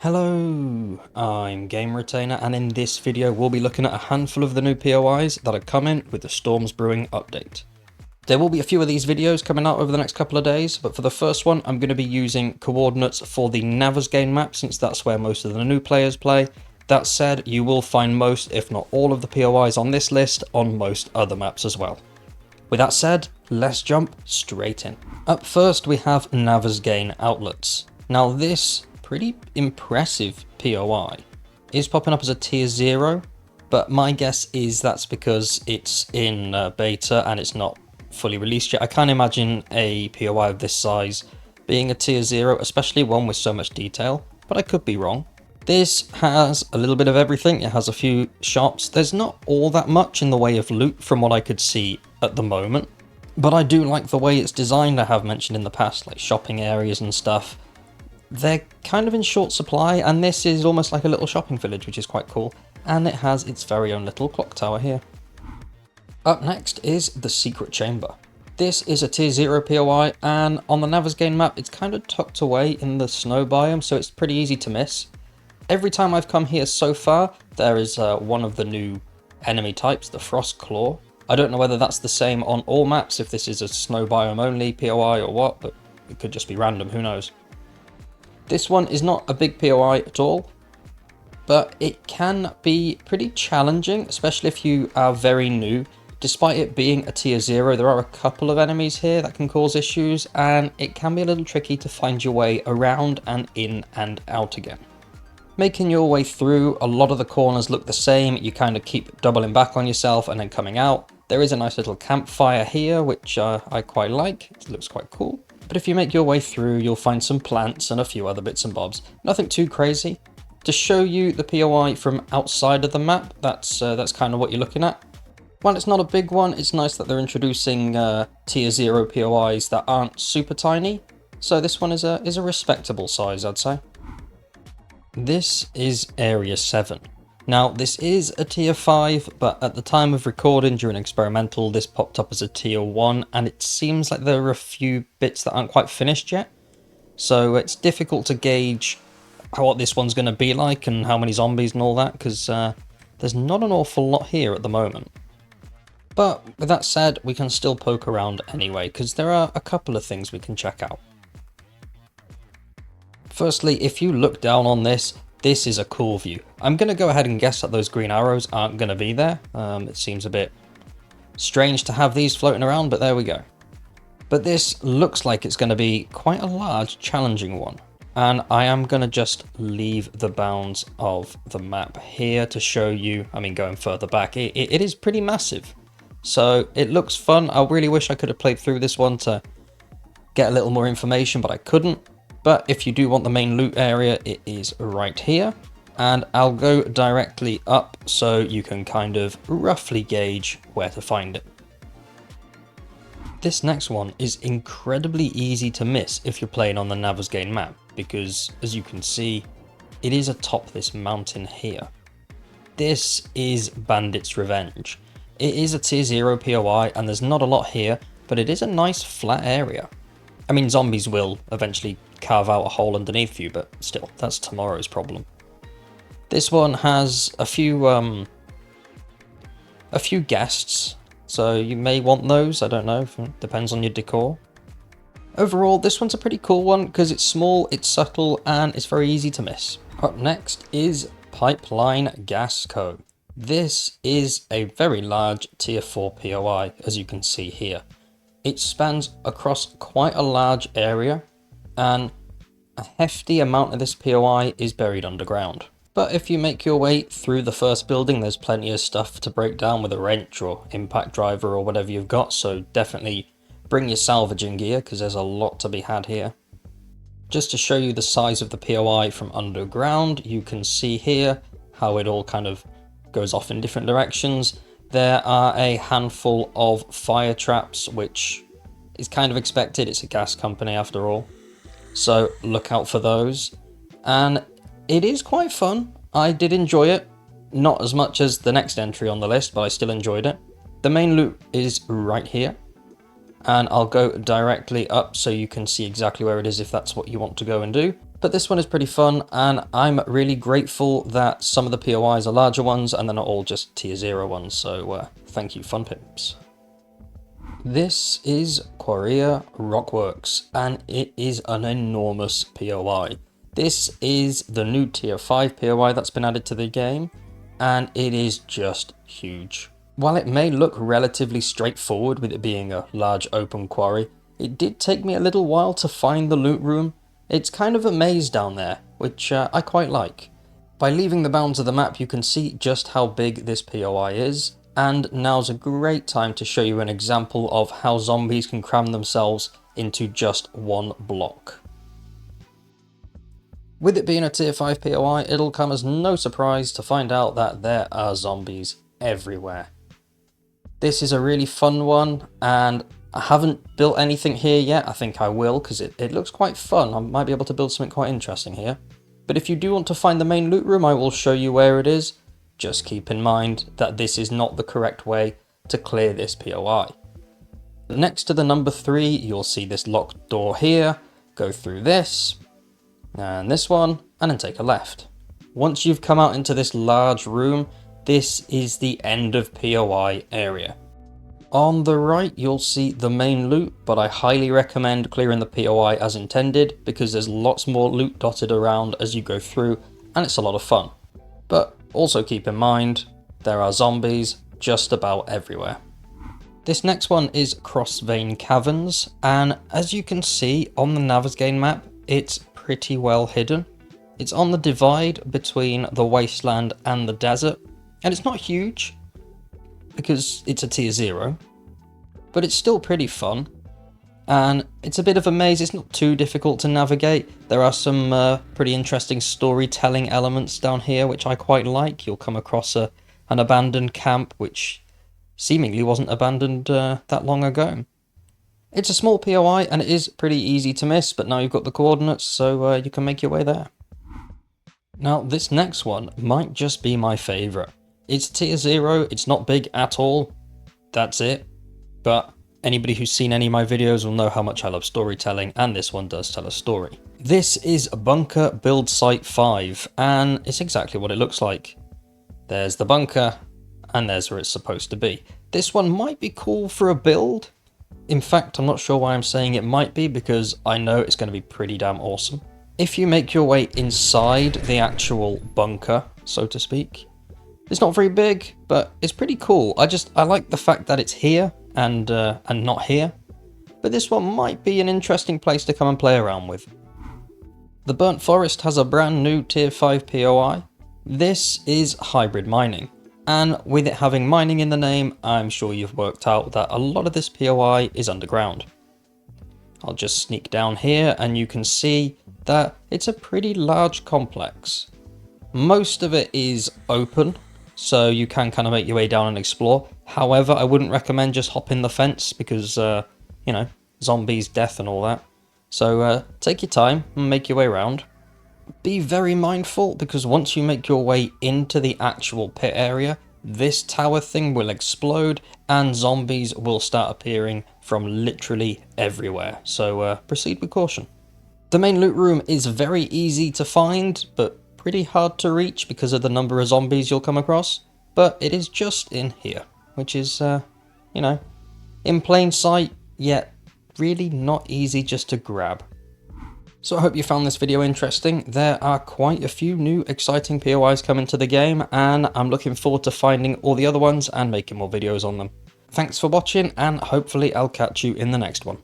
Hello, I'm Game Retainer, and in this video we'll be looking at a handful of the new POIs that are coming with the Storms Brewing update. There will be a few of these videos coming out over the next couple of days, but for the first one I'm going to be using coordinates for the Navezgane map since that's where most of the new players play. That said, you will find most, if not all, of the POIs on this list on most other maps as well. With that said, let's jump straight in. Up first we have Navezgane Outlets. Now this pretty impressive POI is popping up as a tier 0, but my guess is that's because it's in beta and it's not fully released yet. I can't imagine a POI of this size being a tier 0, especially one with so much detail, but I could be wrong. This has a little bit of everything. It has a few shops. There's not all that much in the way of loot from what I could see at the moment, but I do like the way it's designed. I have mentioned in the past, like shopping areas and stuff. They're kind of in short supply, and this is almost like a little shopping village, which is quite cool, and it has its very own little clock tower here. Up next is the Secret Chamber. This is a tier 0 POI, and on the Navezgane map it's kind of tucked away in the snow biome, so it's pretty easy to miss. Every time I've come here so far, there is one of the new enemy types, the Frost Claw. I don't know whether that's the same on all maps, if this is a snow biome only POI or what, but it could just be random, who knows. This one is not a big POI at all, but it can be pretty challenging, especially if you are very new. Despite it being a tier 0, there are a couple of enemies here that can cause issues, and it can be a little tricky to find your way around and in and out again. Making your way through, a lot of the corners look the same. You kind of keep doubling back on yourself and then coming out. There is a nice little campfire here, which I quite like. It looks quite cool. But if you make your way through, you'll find some plants and a few other bits and bobs. Nothing too crazy. To show you the POI from outside of the map, that's kind of what you're looking at. While it's not a big one, it's nice that they're introducing tier 0 POIs that aren't super tiny. So this one is a respectable size, I'd say. This is Area 7. Now, this is a tier 5, but at the time of recording during experimental, this popped up as a tier 1, and it seems like there are a few bits that aren't quite finished yet. So it's difficult to gauge what this one's going to be like and how many zombies and all that, because there's not an awful lot here at the moment. But with that said, we can still poke around anyway, because there are a couple of things we can check out. Firstly, if you look down on this is a cool view. I'm going to go ahead and guess that those green arrows aren't going to be there. It seems a bit strange to have these floating around, but there we go. But this looks like it's going to be quite a large, challenging one. And I am going to just leave the bounds of the map here to show you, I mean, going further back, it is pretty massive. So it looks fun. I really wish I could have played through this one to get a little more information, but I couldn't. But if you do want the main loot area, it is right here. And I'll go directly up so you can kind of roughly gauge where to find it. This next one is incredibly easy to miss if you're playing on the Navezgane map, because as you can see, it is atop this mountain here. This is Bandit's Revenge. It is a tier 0 POI and there's not a lot here, but it is a nice flat area. I mean, zombies will eventually carve out a hole underneath you, but still, that's tomorrow's problem. This one has a few guests, so you may want those, I don't know, depends on your decor. Overall, this one's a pretty cool one because it's small, it's subtle, and it's very easy to miss. Up next is Pipeline Gas Co. This is a very large tier 4 POI, as you can see here. It spans across quite a large area, and a hefty amount of this POI is buried underground. But if you make your way through the first building, there's plenty of stuff to break down with a wrench or impact driver or whatever you've got, so definitely bring your salvaging gear because there's a lot to be had here. Just to show you the size of the POI from underground, you can see here how it all kind of goes off in different directions. There are a handful of fire traps, which is kind of expected. It's a gas company after all. So look out for those. And it is quite fun. I did enjoy it. Not as much as the next entry on the list, but I still enjoyed it. The main loot is right here. and I'll go directly up so you can see exactly where it is if that's what you want to go and do. But this one is pretty fun, and I'm really grateful that some of the POIs are larger ones and they're not all just tier 0 ones, so thank you, Fun Pimps. This is Correa Rockworx, and it is an enormous POI. This is the new tier 5 POI that's been added to the game, and it is just huge. While it may look relatively straightforward with it being a large open quarry, it did take me a little while to find the loot room. It's kind of a maze down there, which I quite like. By leaving the bounds of the map, you can see just how big this POI is, and now's a great time to show you an example of how zombies can cram themselves into just one block. With it being a tier 5 POI, it'll come as no surprise to find out that there are zombies everywhere. This is a really fun one, and I haven't built anything here yet. I think I will, because it looks quite fun. I might be able to build something quite interesting here. But if you do want to find the main loot room, I will show you where it is. Just keep in mind that this is not the correct way to clear this POI. Next to the number 3, you'll see this locked door here. Go through this, and this one, and then take a left. Once you've come out into this large room, this is the end of POI area. On the right, you'll see the main loot, but I highly recommend clearing the POI as intended, because there's lots more loot dotted around as you go through, and it's a lot of fun. But also keep in mind, there are zombies just about everywhere. This next one is Crossvein Caverns, and as you can see on the Navezgane map, it's pretty well hidden. It's on the divide between the wasteland and the desert, and it's not huge because it's a tier 0, but it's still pretty fun, and it's a bit of a maze. It's not too difficult to navigate. There are some pretty interesting storytelling elements down here which I quite like. You'll come across an abandoned camp which seemingly wasn't abandoned that long ago. It's a small POI and it is pretty easy to miss, but now you've got the coordinates, so you can make your way there. Now this next one might just be my favourite. It's tier 0, it's not big at all, that's it, but anybody who's seen any of my videos will know how much I love storytelling, and this one does tell a story. This is Bunker Buildsite 5, and it's exactly what it looks like. There's the bunker, and there's where it's supposed to be. This one might be cool for a build. In fact, I'm not sure why I'm saying it might be, because I know it's going to be pretty damn awesome. If you make your way inside the actual bunker, so to speak, it's not very big, but it's pretty cool. I like the fact that it's here and not here. But this one might be an interesting place to come and play around with. The Burnt Forest has a brand new tier 5 POI. This is hybrid mining. And with it having mining in the name, I'm sure you've worked out that a lot of this POI is underground. I'll just sneak down here and you can see that it's a pretty large complex. Most of it is open, so you can kind of make your way down and explore. However, I wouldn't recommend just hopping the fence because, you know, zombies, death and all that. So take your time and make your way around. Be very mindful, because once you make your way into the actual pit area, this tower thing will explode and zombies will start appearing from literally everywhere. So proceed with caution. The main loot room is very easy to find, but pretty hard to reach because of the number of zombies you'll come across, but it is just in here, which is, you know, in plain sight, yet really not easy just to grab. So I hope you found this video interesting. There are quite a few new exciting POIs coming to the game, and I'm looking forward to finding all the other ones and making more videos on them. Thanks for watching, and hopefully I'll catch you in the next one.